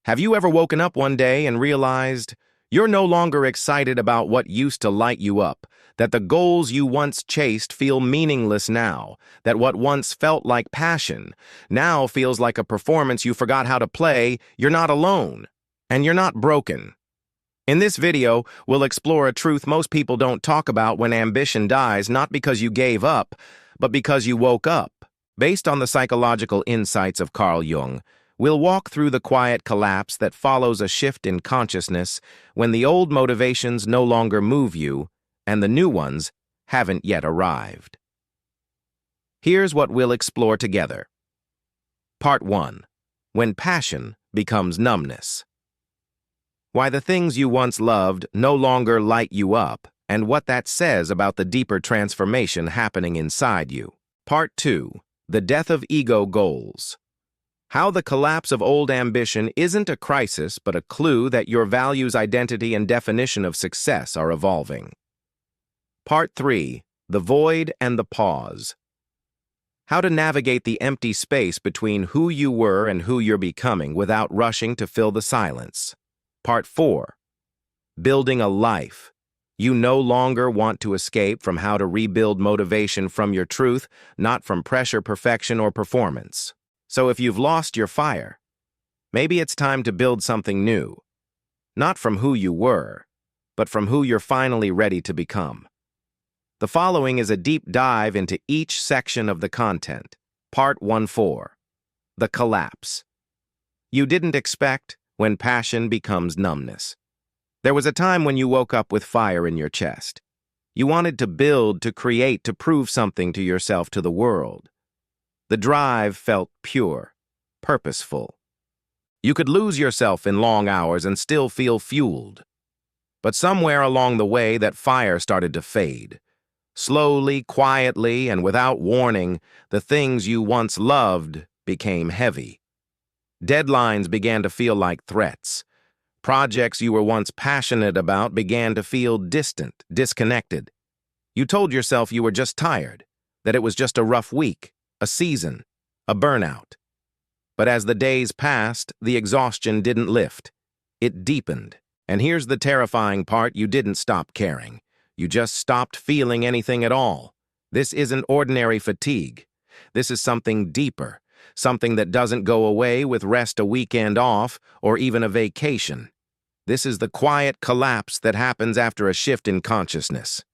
Have you ever woken up one day and realized you're no longer excited about what used to light you up, that the goals you once chased feel meaningless now, that what once felt like passion now feels like a performance you forgot how to play? You're not alone, and you're not broken. In this video, we'll explore a truth most people don't talk about when ambition dies, not because you gave up, but because you woke up. Based on the psychological insights of Carl Jung, we'll walk through the quiet collapse that follows a shift in consciousness when the old motivations no longer move you and the new ones haven't yet arrived. Here's what we'll explore together. Part 1. When passion becomes numbness. Why the things you once loved no longer light you up, and what that says about the deeper transformation happening inside you. Part 2. The death of ego goals. How the collapse of old ambition isn't a crisis, but a clue that your values, identity, and definition of success are evolving. Part 3. The void and the pause. How to navigate the empty space between who you were and who you're becoming without rushing to fill the silence. Part 4. Building a life. You no longer want to escape from how to rebuild motivation from your truth, not from pressure, perfection, or performance. So if you've lost your fire, maybe it's time to build something new. Not from who you were, but from who you're finally ready to become. The following is a deep dive into each section of the content. Part 1-4. The collapse. You didn't expect when passion becomes numbness. There was a time when you woke up with fire in your chest. You wanted to build, to create, to prove something to yourself, to the world. The drive felt pure, purposeful. You could lose yourself in long hours and still feel fueled. But somewhere along the way, that fire started to fade. Slowly, quietly, and without warning, the things you once loved became heavy. Deadlines began to feel like threats. Projects you were once passionate about began to feel distant, disconnected. You told yourself you were just tired, that it was just a rough week, a season, a burnout. But as the days passed, the exhaustion didn't lift. It deepened. And here's the terrifying part: you didn't stop caring. You just stopped feeling anything at all. This isn't ordinary fatigue. This is something deeper. Something that doesn't go away with rest, a weekend off, or even a vacation. This is the quiet collapse that happens after a shift in consciousness.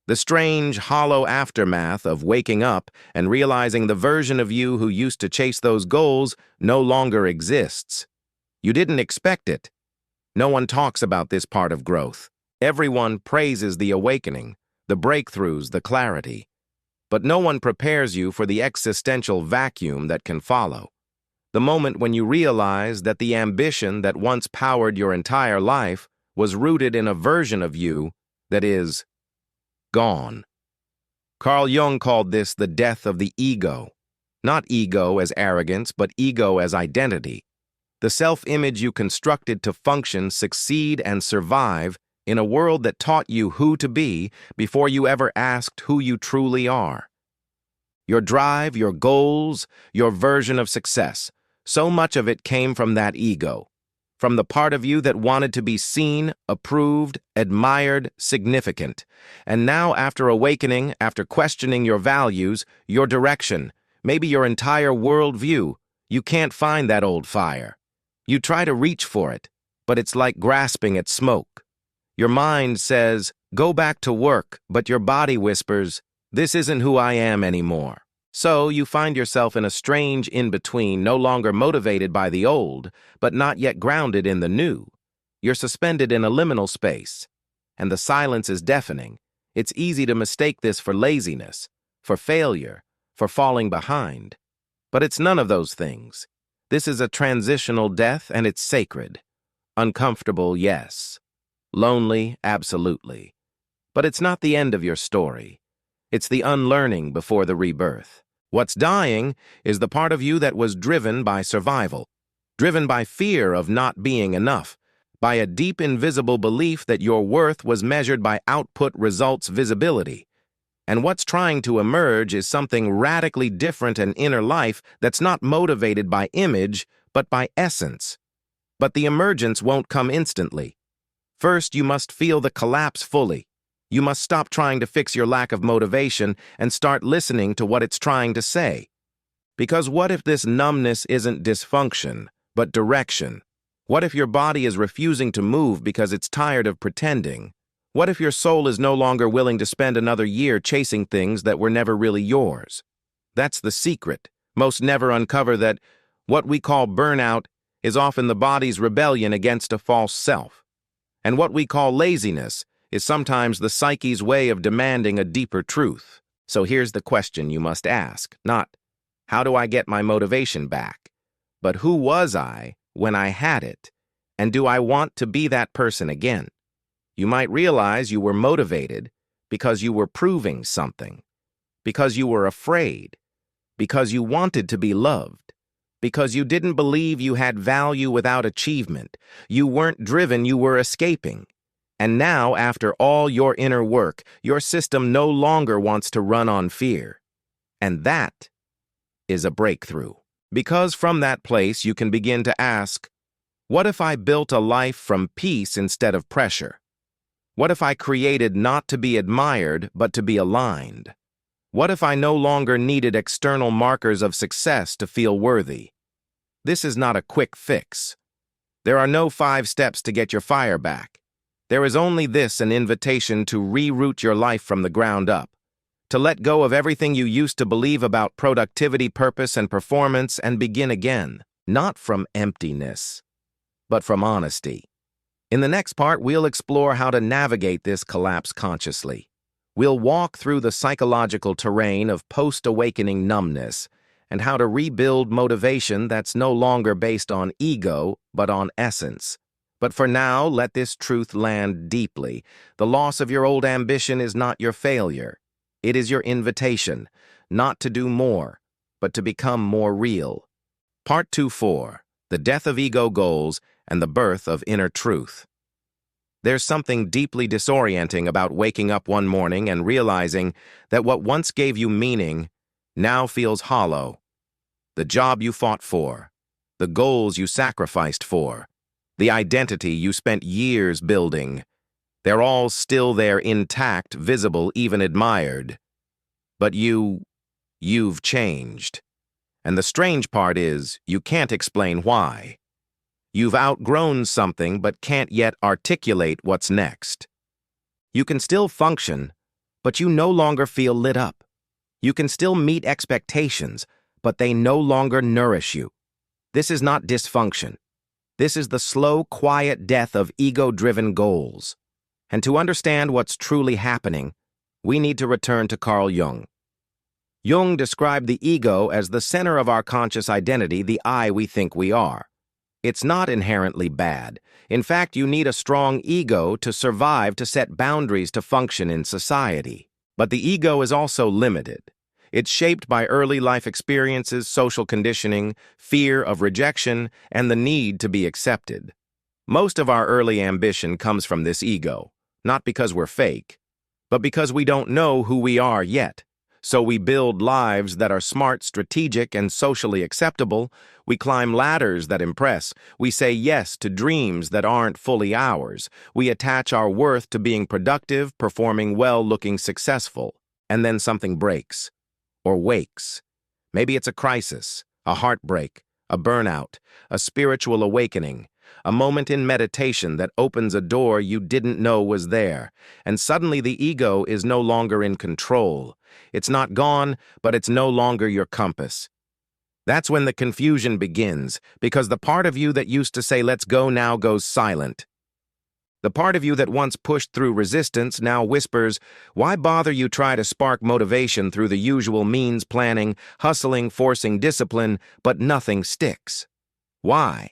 The strange, hollow aftermath of waking up and realizing the version of you who used to chase those goals no longer exists. You didn't expect it. No one talks about this part of growth. Everyone praises the awakening, the breakthroughs, the clarity. But no one prepares you for the existential vacuum that can follow. The moment when you realize that the ambition that once powered your entire life was rooted in a version of you that is gone. Carl Jung called this the death of the ego. Not ego as arrogance, but ego as identity. The self-image you constructed to function, succeed, and survive in a world that taught you who to be before you ever asked who you truly are. Your drive, your goals, your version of success, so much of it came from that ego, from the part of you that wanted to be seen, approved, admired, significant. And now, after awakening, after questioning your values, your direction, maybe your entire worldview, you can't find that old fire. You try to reach for it, but it's like grasping at smoke. Your mind says, go back to work, but your body whispers, this isn't who I am anymore. So you find yourself in a strange in-between, no longer motivated by the old, but not yet grounded in the new. You're suspended in a liminal space, and the silence is deafening. It's easy to mistake this for laziness, for failure, for falling behind. But it's none of those things. This is a transitional death, and it's sacred. Uncomfortable, yes. Lonely, absolutely. But it's not the end of your story. It's the unlearning before the rebirth. What's dying is the part of you that was driven by survival, driven by fear of not being enough, by a deep invisible belief that your worth was measured by output, results, visibility. And what's trying to emerge is something radically different, an inner life that's not motivated by image, but by essence. But the emergence won't come instantly. First, you must feel the collapse fully. You must stop trying to fix your lack of motivation and start listening to what it's trying to say. Because what if this numbness isn't dysfunction, but direction? What if your body is refusing to move because it's tired of pretending? What if your soul is no longer willing to spend another year chasing things that were never really yours? That's the secret. Most never uncover that what we call burnout is often the body's rebellion against a false self. And what we call laziness is sometimes the psyche's way of demanding a deeper truth. So here's the question you must ask, not, how do I get my motivation back? But who was I when I had it? And do I want to be that person again? You might realize you were motivated because you were proving something, because you were afraid, because you wanted to be loved, because you didn't believe you had value without achievement. You weren't driven, you were escaping. And now, after all your inner work, your system no longer wants to run on fear. And that is a breakthrough. Because from that place you can begin to ask, what if I built a life from peace instead of pressure? What if I created not to be admired, but to be aligned? What if I no longer needed external markers of success to feel worthy? This is not a quick fix. There are no 5 steps to get your fire back. There is only this, an invitation to reroute your life from the ground up, to let go of everything you used to believe about productivity, purpose, and performance and begin again, not from emptiness, but from honesty. In the next part, we'll explore how to navigate this collapse consciously. We'll walk through the psychological terrain of post-awakening numbness and how to rebuild motivation that's no longer based on ego, but on essence. But for now, let this truth land deeply. The loss of your old ambition is not your failure. It is your invitation, not to do more, but to become more real. Part 2-4, the death of ego goals and the birth of inner truth. There's something deeply disorienting about waking up one morning and realizing that what once gave you meaning now feels hollow. The job you fought for, the goals you sacrificed for, the identity you spent years building, they're all still there intact, visible, even admired. But you've changed. And the strange part is, you can't explain why. You've outgrown something but can't yet articulate what's next. You can still function, but you no longer feel lit up. You can still meet expectations, but they no longer nourish you. This is not dysfunction. This is the slow, quiet death of ego-driven goals. And to understand what's truly happening, we need to return to Carl Jung. Jung described the ego as the center of our conscious identity, the I we think we are. It's not inherently bad. In fact, you need a strong ego to survive, to set boundaries, to function in society. But the ego is also limited. It's shaped by early life experiences, social conditioning, fear of rejection, and the need to be accepted. Most of our early ambition comes from this ego, not because we're fake, but because we don't know who we are yet. So we build lives that are smart, strategic, and socially acceptable. We climb ladders that impress. We say yes to dreams that aren't fully ours. We attach our worth to being productive, performing well, looking successful. And then something breaks. Or wakes. Maybe it's a crisis, a heartbreak, a burnout, a spiritual awakening, a moment in meditation that opens a door you didn't know was there, and suddenly the ego is no longer in control. It's not gone, but it's no longer your compass. That's when the confusion begins, because the part of you that used to say let's go now goes silent. The part of you that once pushed through resistance now whispers, why bother? You try to spark motivation through the usual means, planning, hustling, forcing discipline, but nothing sticks. Why?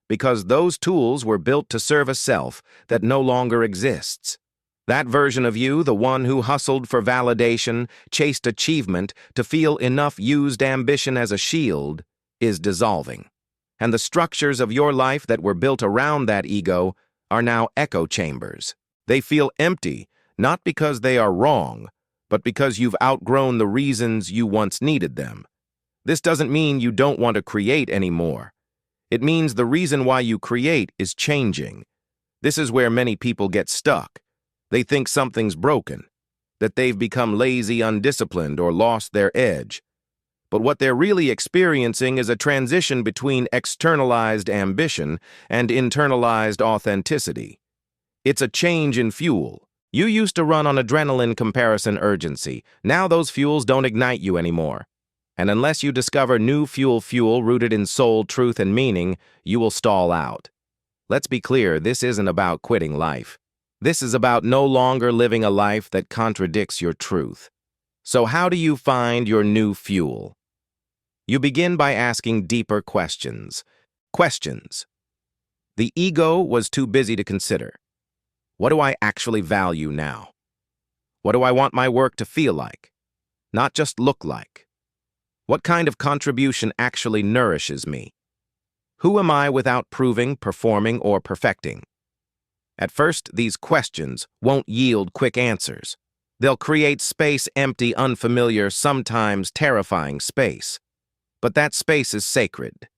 Because those tools were built to serve a self that no longer exists. That version of you, the one who hustled for validation, chased achievement, to feel enough, used ambition as a shield, is dissolving. And the structures of your life that were built around that ego are now echo chambers. They feel empty, not because they are wrong, but because you've outgrown the reasons you once needed them. This doesn't mean you don't want to create anymore. It means the reason why you create is changing. This is where many people get stuck. They think something's broken, that they've become lazy, undisciplined, or lost their edge. But what they're really experiencing is a transition between externalized ambition and internalized authenticity. It's a change in fuel. You used to run on adrenaline, comparison, urgency. Now those fuels don't ignite you anymore. And unless you discover new fuel rooted in soul, truth, and meaning, you will stall out. Let's be clear, this isn't about quitting life. This is about no longer living a life that contradicts your truth. So how do you find your new fuel? You begin by asking deeper questions. Questions. The ego was too busy to consider. What do I actually value now? What do I want my work to feel like? Not just look like. What kind of contribution actually nourishes me? Who am I without proving, performing, or perfecting? At first, these questions won't yield quick answers. They'll create space, empty, unfamiliar, sometimes terrifying space. But that space is sacred.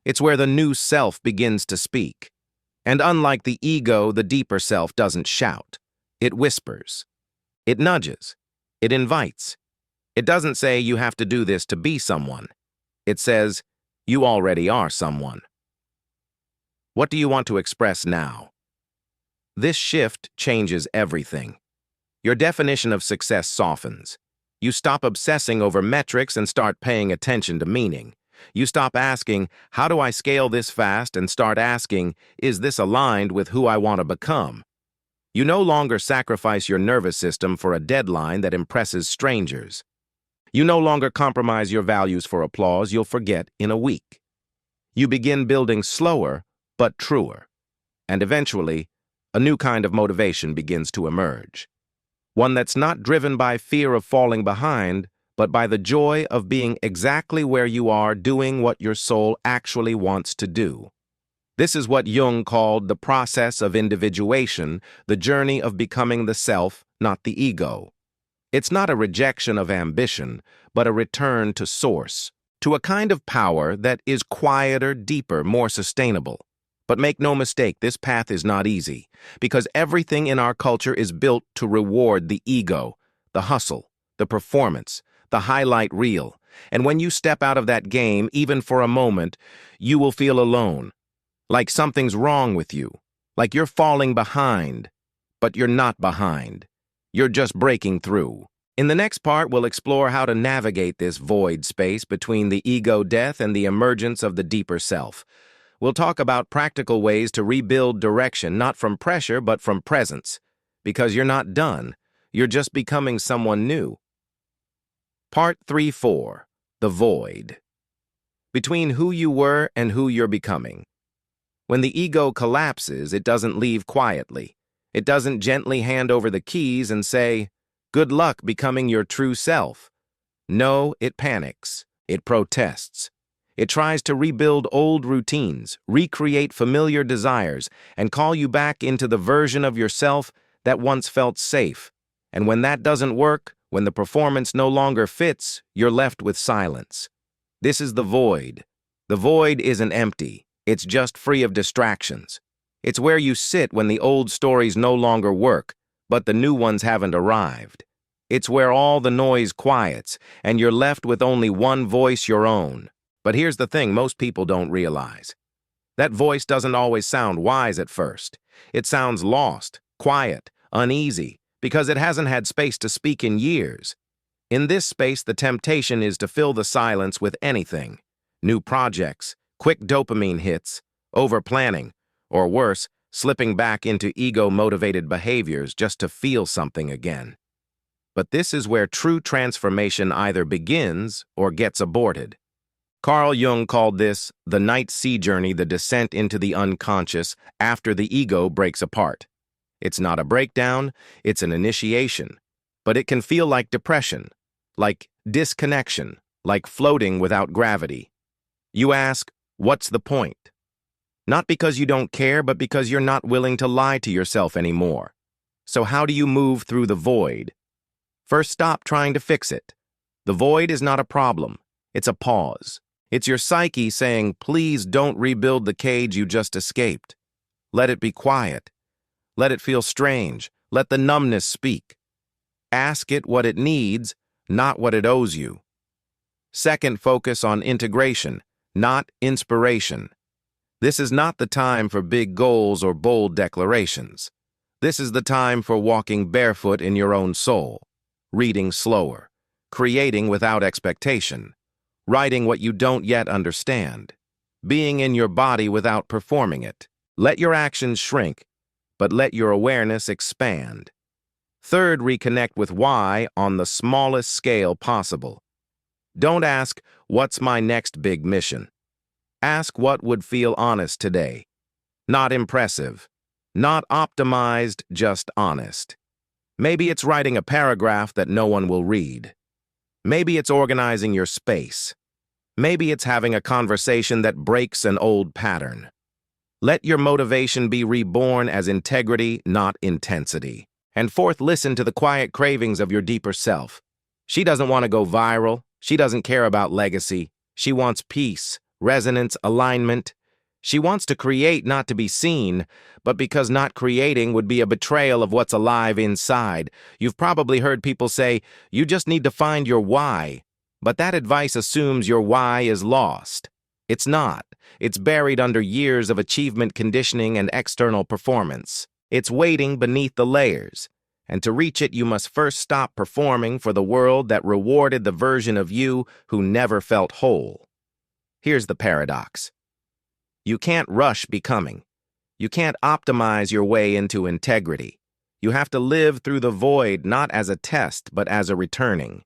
It's where the new self begins to speak. And unlike the ego, the deeper self doesn't shout. It whispers. It nudges. It invites. It doesn't say you have to do this to be someone. It says you already are someone. What do you want to express now? This shift changes everything. Your definition of success softens. You stop obsessing over metrics and start paying attention to meaning. You stop asking, how do I scale this fast, and start asking, is this aligned with who I want to become? You no longer sacrifice your nervous system for a deadline that impresses strangers. You no longer compromise your values for applause you'll forget in a week. You begin building slower but truer. And eventually, a new kind of motivation begins to emerge. One that's not driven by fear of falling behind, but by the joy of being exactly where you are, doing what your soul actually wants to do. This is what Jung called the process of individuation, the journey of becoming the self, not the ego. It's not a rejection of ambition, but a return to source, to a kind of power that is quieter, deeper, more sustainable. But make no mistake, this path is not easy, because everything in our culture is built to reward the ego, the hustle, the performance, the highlight reel. And when you step out of that game, even for a moment, you will feel alone, like something's wrong with you, like you're falling behind. But you're not behind. You're just breaking through. In the next part, we'll explore how to navigate this void space between the ego death and the emergence of the deeper self. We'll talk about practical ways to rebuild direction, not from pressure, but from presence. Because you're not done. You're just becoming someone new. Part 3-4. The Void. Between who you were and who you're becoming. When the ego collapses, it doesn't leave quietly. It doesn't gently hand over the keys and say, "Good luck becoming your true self." No, it panics. It protests. It tries to rebuild old routines, recreate familiar desires, and call you back into the version of yourself that once felt safe. And when that doesn't work, when the performance no longer fits, you're left with silence. This is the void. The void isn't empty. It's just free of distractions. It's where you sit when the old stories no longer work, but the new ones haven't arrived. It's where all the noise quiets, and you're left with only one voice, your own. But here's the thing most people don't realize. That voice doesn't always sound wise at first. It sounds lost, quiet, uneasy, because it hasn't had space to speak in years. In this space, the temptation is to fill the silence with anything. New projects, quick dopamine hits, over-planning, or worse, slipping back into ego-motivated behaviors just to feel something again. But this is where true transformation either begins or gets aborted. Carl Jung called this the night sea journey, the descent into the unconscious after the ego breaks apart. It's not a breakdown, it's an initiation. But it can feel like depression, like disconnection, like floating without gravity. You ask, what's the point? Not because you don't care, but because you're not willing to lie to yourself anymore. So how do you move through the void? First, stop trying to fix it. The void is not a problem, it's a pause. It's your psyche saying, please don't rebuild the cage you just escaped. Let it be quiet. Let it feel strange. Let the numbness speak. Ask it what it needs, not what it owes you. Second, focus on integration, not inspiration. This is not the time for big goals or bold declarations. This is the time for walking barefoot in your own soul, reading slower, creating without expectation, writing what you don't yet understand, being in your body without performing it. Let your actions shrink, but let your awareness expand. Third, reconnect with why on the smallest scale possible. Don't ask, what's my next big mission? Ask what would feel honest today. Not impressive. Not optimized, just honest. Maybe it's writing a paragraph that no one will read. Maybe it's organizing your space. Maybe it's having a conversation that breaks an old pattern. Let your motivation be reborn as integrity, not intensity. And fourth, listen to the quiet cravings of your deeper self. She doesn't want to go viral. She doesn't care about legacy. She wants peace, resonance, alignment. She wants to create not to be seen, but because not creating would be a betrayal of what's alive inside. You've probably heard people say, you just need to find your why. But that advice assumes your why is lost. It's not. It's buried under years of achievement conditioning and external performance. It's waiting beneath the layers. And to reach it, you must first stop performing for the world that rewarded the version of you who never felt whole. Here's the paradox. You can't rush becoming. You can't optimize your way into integrity. You have to live through the void not as a test, but as a returning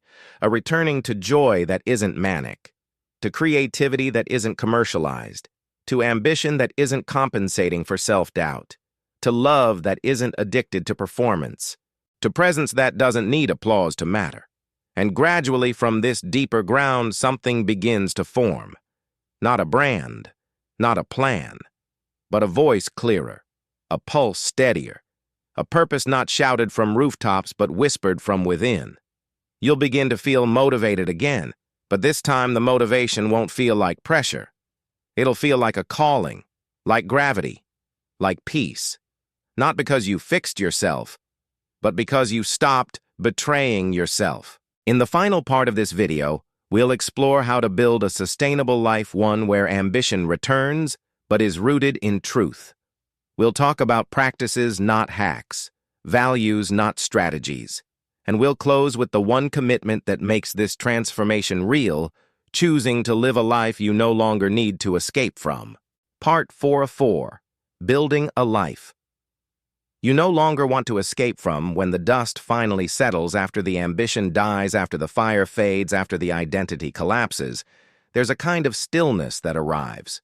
to joy that isn't manic, to creativity that isn't commercialized, to ambition that isn't compensating for self-doubt, to love that isn't addicted to performance, to presence that doesn't need applause to matter. And gradually from this deeper ground, something begins to form. Not a brand, not a plan, but a voice clearer, a pulse steadier, a purpose not shouted from rooftops but whispered from within. You'll begin to feel motivated again, but this time the motivation won't feel like pressure. It'll feel like a calling, like gravity, like peace. Not because you fixed yourself, but because you stopped betraying yourself. In the final part of this video, we'll explore how to build a sustainable life, one where ambition returns, but is rooted in truth. We'll talk about practices, not hacks, values, not strategies. And we'll close with the one commitment that makes this transformation real, choosing to live a life you no longer need to escape from. Part 4 of 4. Building a life. You no longer want to escape from when the dust finally settles, after the ambition dies, after the fire fades, after the identity collapses. There's a kind of stillness that arrives.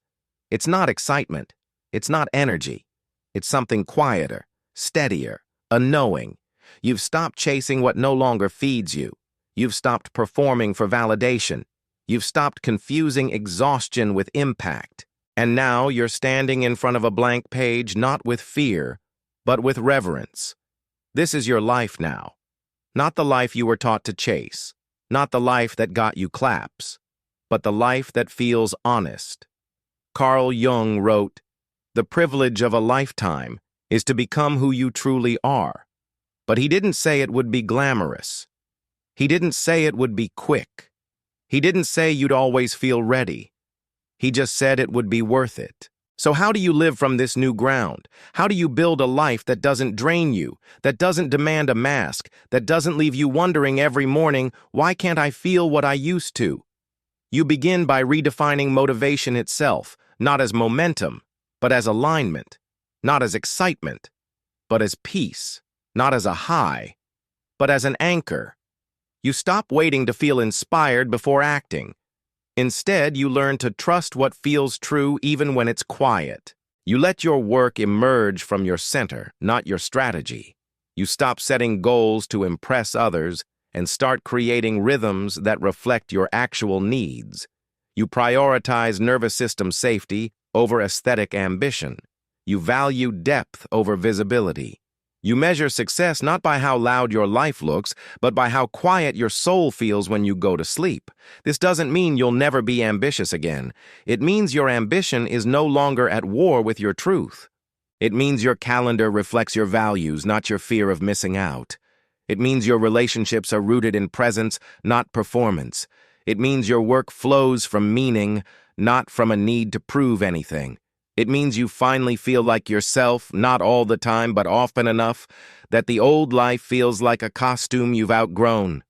It's not excitement. It's not energy. It's something quieter, steadier, a knowing. You've stopped chasing what no longer feeds you. You've stopped performing for validation. You've stopped confusing exhaustion with impact. And now you're standing in front of a blank page, not with fear, but with reverence. This is your life now. Not the life you were taught to chase. Not the life that got you claps. But the life that feels honest. Carl Jung wrote, "The privilege of a lifetime is to become who you truly are." But he didn't say it would be glamorous. He didn't say it would be quick. He didn't say you'd always feel ready. He just said it would be worth it. So how do you live from this new ground? How do you build a life that doesn't drain you, that doesn't demand a mask, that doesn't leave you wondering every morning, why can't I feel what I used to? You begin by redefining motivation itself, not as momentum, but as alignment, not as excitement, but as peace, not as a high, but as an anchor. You stop waiting to feel inspired before acting. Instead, you learn to trust what feels true even when it's quiet. You let your work emerge from your center, not your strategy. You stop setting goals to impress others and start creating rhythms that reflect your actual needs. You prioritize nervous system safety over aesthetic ambition. You value depth over visibility. You measure success not by how loud your life looks, but by how quiet your soul feels when you go to sleep. This doesn't mean you'll never be ambitious again. It means your ambition is no longer at war with your truth. It means your calendar reflects your values, not your fear of missing out. It means your relationships are rooted in presence, not performance. It means your work flows from meaning, not from a need to prove anything. It means you finally feel like yourself, not all the time, but often enough, that the old life feels like a costume you've outgrown.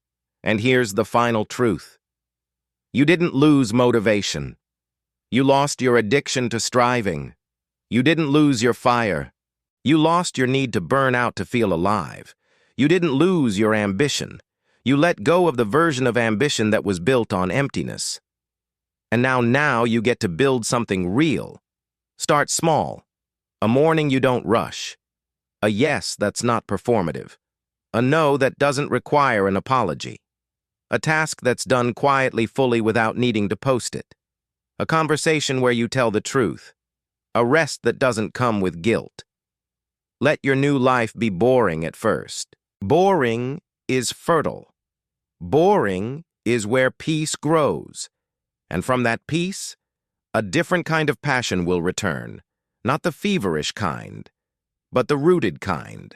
And here's the final truth. You didn't lose motivation. You lost your addiction to striving. You didn't lose your fire. You lost your need to burn out to feel alive. You didn't lose your ambition. You let go of the version of ambition that was built on emptiness. And now you get to build something real. Start small. A morning you don't rush. A yes that's not performative. A no that doesn't require an apology. A task that's done quietly, fully, without needing to post it. A conversation where you tell the truth. A rest that doesn't come with guilt. Let your new life be boring at first. Boring is fertile. Boring is where peace grows. And from that peace, a different kind of passion will return. Not the feverish kind, but the rooted kind.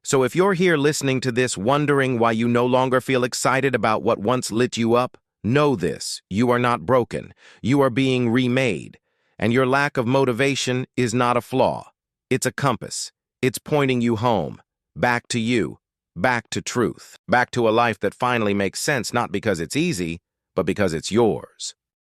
So if you're here listening to this wondering why you no longer feel excited about what once lit you up, know this: you are not broken. You are being remade. And your lack of motivation is not a flaw. It's a compass. It's pointing you home, back to you, back to truth, back to a life that finally makes sense, not because it's easy, but because it's yours.